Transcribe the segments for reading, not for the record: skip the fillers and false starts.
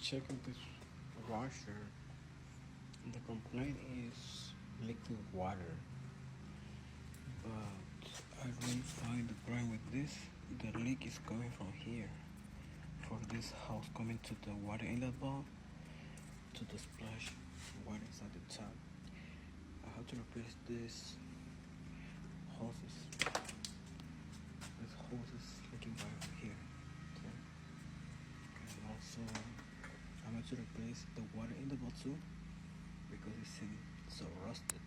checking this washer. The complaint is leaking water, but I don't find the problem with this. The leak is coming from here, from this house coming to the water inlet bulb to the splash water inside the tap. I have to replace this hoses. This hose is leaking right over here. Okay. And also, I'm going to replace the water in the bulb too because it seems so rusted.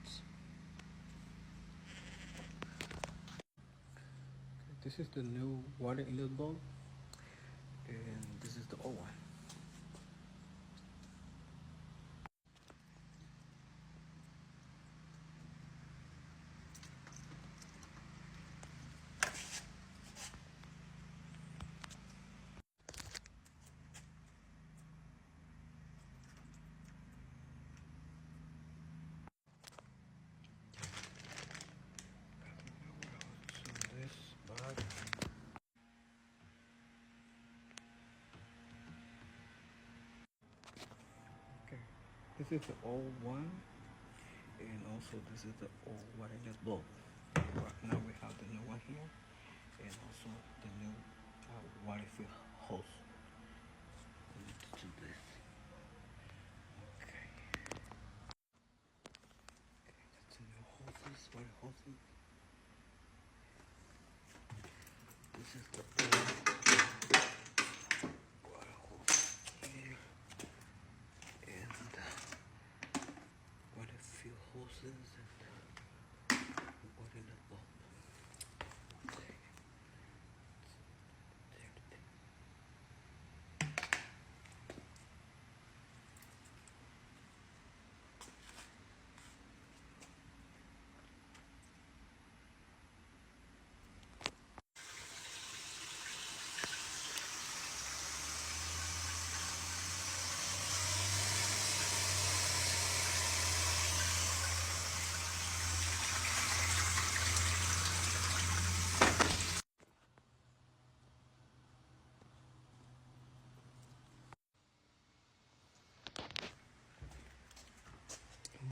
This is the new water inlet bulb, and this is the old one. Okay, this is the old one, and also this is the old water inlet bulb. Right now we have the new one here, and also the new water fill hose. We need to do this. Okay. Okay, that's the new hoses, water hoses. This is the old water hose here, and water fill hoses, and water inlet bulb. Okay.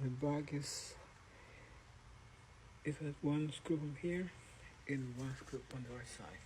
The bag is it has one screw from here and one screw on the right side.